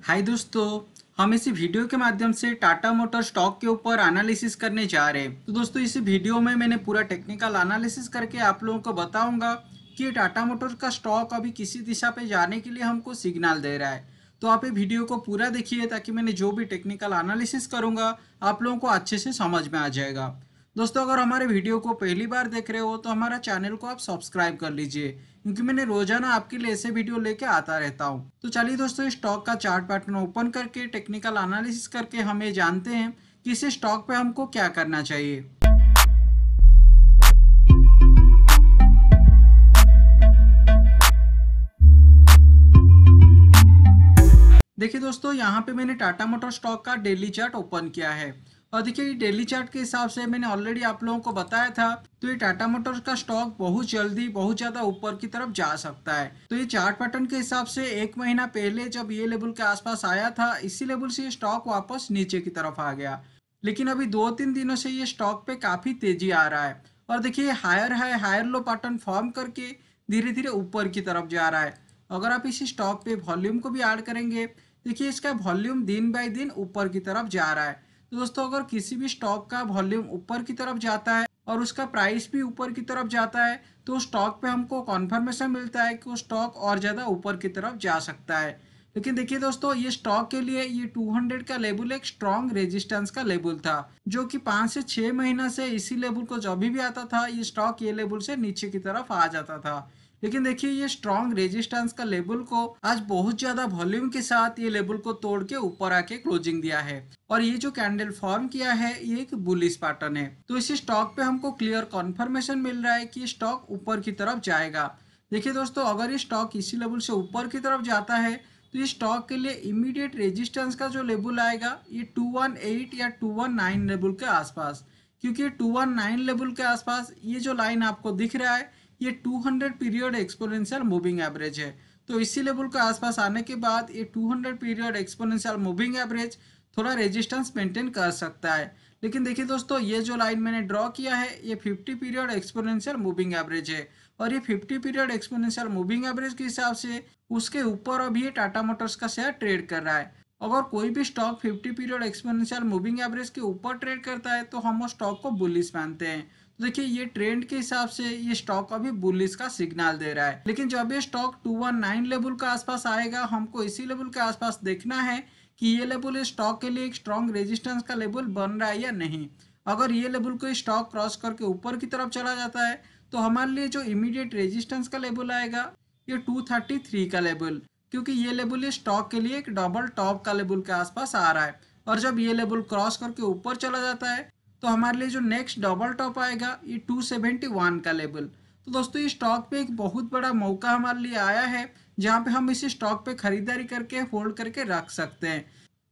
हाय दोस्तों, हम इसी वीडियो के माध्यम से टाटा मोटर स्टॉक के ऊपर एनालिसिस करने जा रहे हैं। तो दोस्तों इस वीडियो में मैंने पूरा टेक्निकल एनालिसिस करके आप लोगों को बताऊंगा कि टाटा मोटर का स्टॉक अभी किसी दिशा पे जाने के लिए हमको सिग्नल दे रहा है। तो आप ये वीडियो को पूरा देखिए ताकि मैंने जो भी टेक्निकल एनालिसिस करूंगा आप लोगों को अच्छे से समझ में आ जाएगा। दोस्तों अगर हमारे वीडियो को पहली बार देख रहे हो तो हमारा चैनल को आप सब्सक्राइब कर लीजिए, क्योंकि मैंने रोजाना आपके लिए ऐसे वीडियो लेके आता रहता हूँ। तो चलिए दोस्तों स्टॉक का चार्ट पैटर्न ओपन करके टेक्निकल एनालिसिस करके हम ये जानते हैं कि इस स्टॉक पे हमको क्या करना चाहिए। देखिए दोस्तों यहाँ पे मैंने टाटा मोटर स्टॉक का डेली चार्ट ओपन किया है और देखिए डेली चार्ट के हिसाब से मैंने ऑलरेडी आप लोगों को बताया था। तो ये टाटा मोटर्स का स्टॉक बहुत जल्दी बहुत ज्यादा ऊपर की तरफ जा सकता है। तो ये चार्ट पैटर्न के हिसाब से एक महीना पहले जब ये लेवल के आसपास आया था, इसी लेवल से ये स्टॉक वापस नीचे की तरफ आ गया। लेकिन अभी 2-3 दिनों से ये स्टॉक पे काफी तेजी आ रहा है और देखिए higher high higher low pattern form करके धीरे धीरे ऊपर की तरफ जा रहा है। अगर आप इसी स्टॉक पे वॉल्यूम को भी ऐड करेंगे, देखिए इसका वॉल्यूम दिन बाय दिन ऊपर की तरफ जा रहा है। तो दोस्तों अगर किसी भी स्टॉक का वॉल्यूम ऊपर की तरफ जाता है और उसका प्राइस भी ऊपर की तरफ जाता है तो स्टॉक पे हमको कॉन्फर्मेशन मिलता है कि वो स्टॉक और ज़्यादा ऊपर की तरफ जा सकता है। लेकिन देखिए दोस्तों ये स्टॉक के लिए ये 200 का लेवल एक स्ट्रॉन्ग रेजिस्टेंस का लेवल था, जो कि 5 से 6 महीना से इसी लेवल को जब भी आता था ये स्टॉक ये लेवल से नीचे की तरफ आ जाता था। लेकिन देखिए ये स्ट्रॉन्ग रेजिस्टेंस का लेवल को आज बहुत ज्यादा वॉल्यूम के साथ ये लेवल को तोड़ के ऊपर आके क्लोजिंग दिया है और ये जो कैंडल फॉर्म किया है ये एक बुलिश पैटर्न है। तो इसी स्टॉक पे हमको क्लियर कॉन्फर्मेशन मिल रहा है कि स्टॉक ऊपर की तरफ जाएगा। देखिए दोस्तों अगर ये स्टॉक इसी लेवल से ऊपर की तरफ जाता है तो ये स्टॉक के लिए इमीडिएट रेजिस्टेंस का जो लेवल आएगा ये 218 या 219 लेवल के आसपास, क्योंकि 219 लेवल के आसपास ये जो लाइन आपको दिख रहा है ये 200 पीरियड एक्सपोनेंशियल मूविंग एवरेज है। तो इसी लेवल के आसपास आने के बाद ये 200 पीरियड एक्सपोनेंशियल मूविंग एवरेज थोड़ा रेजिस्टेंस मेंटेन कर सकता है। लेकिन देखिए दोस्तों ये जो लाइन मैंने ड्रॉ किया है ये 50 पीरियड एक्सपोनेंशियल मूविंग एवरेज है और ये 50 पीरियड एक्सपोनेंशियल मूविंग एवरेज के हिसाब से उसके ऊपर अभी ये टाटा मोटर्स का शेयर ट्रेड कर रहा है। अगर कोई भी stock 50 period exponential moving average के ऊपर ट्रेड करता है तो हम उस स्टॉक को बुलिश मानते हैं। तो देखिए ये ट्रेंड के हिसाब से ये स्टॉक अभी बुलिश का सिग्नल दे रहा है। लेकिन जब ये स्टॉक 219 लेवल के आसपास आएगा हमको इसी लेवल के आसपास देखना है कि ये लेवल इस स्टॉक के लिए एक स्ट्रॉन्ग रेजिस्टेंस का लेवल बन रहा है या नहीं। अगर ये लेवल को स्टॉक क्रॉस करके ऊपर की तरफ चला जाता है तो हमारे लिए जो इमीडिएट रेजिस्टेंस का लेवल आएगा ये 233 का लेवल, क्योंकि ये लेवल ये स्टॉक के लिए एक डबल टॉप का लेवल के आसपास आ रहा है। और जब ये लेवल क्रॉस करके ऊपर चला जाता है तो हमारे लिए जो नेक्स्ट डबल टॉप आएगा ये 271 का लेवल। तो दोस्तों ये स्टॉक पे एक बहुत बड़ा मौका हमारे लिए आया है जहां पे हम इसी स्टॉक पे खरीदारी करके होल्ड करके रख सकते हैं,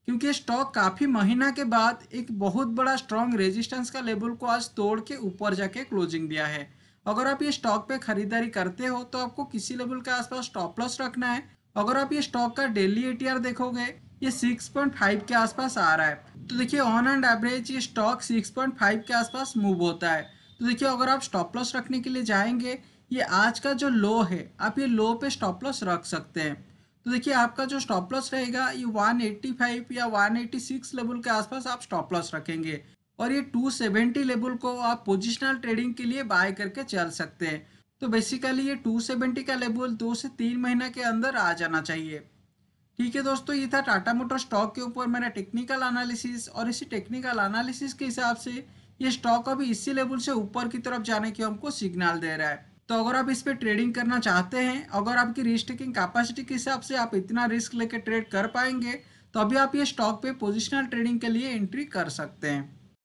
क्योंकि ये स्टॉक काफी महीना के बाद एक बहुत बड़ा स्ट्रॉन्ग रेजिस्टेंस का लेवल को आज तोड़ के ऊपर जाके क्लोजिंग दिया है। अगर आप ये स्टॉक पे खरीदारी करते हो तो आपको किसी लेवल के आसपास स्टॉप लॉस रखना है। अगर आप ये स्टॉक का डेली एटीआर देखोगे ये 6.5 के आसपास आ रहा है। तो देखिए ऑन एंड एवरेज ये स्टॉक 6.5 के आसपास मूव होता है। तो देखिए अगर आप स्टॉप लॉस रखने के लिए जाएंगे ये आज का जो लो है आप ये लो पे स्टॉप लॉस रख सकते हैं। तो देखिए आपका जो स्टॉप लॉस रहेगा ये 185 या 186 लेवल के आसपास आप स्टॉप लॉस रखेंगे और ये 270 लेवल को आप पोजिशनल ट्रेडिंग के लिए बाय करके चल सकते हैं। तो बेसिकली ये 270 का लेवल 2 से 3 महीना के अंदर आ जाना चाहिए। ठीक है दोस्तों ये था टाटा मोटर स्टॉक के ऊपर मेरा टेक्निकल एनालिसिस और इसी टेक्निकल एनालिसिस के हिसाब से ये स्टॉक अभी इसी लेवल से ऊपर की तरफ जाने की हमको सिग्नल दे रहा है। तो अगर आप इस पे ट्रेडिंग करना चाहते हैं, अगर आपकी रिस्क टेकिंग कैपेसिटी के हिसाब से आप इतना रिस्क लेके ट्रेड कर पाएंगे तो अभी आप ये स्टॉक पे पोजिशनल ट्रेडिंग के लिए एंट्री कर सकते हैं।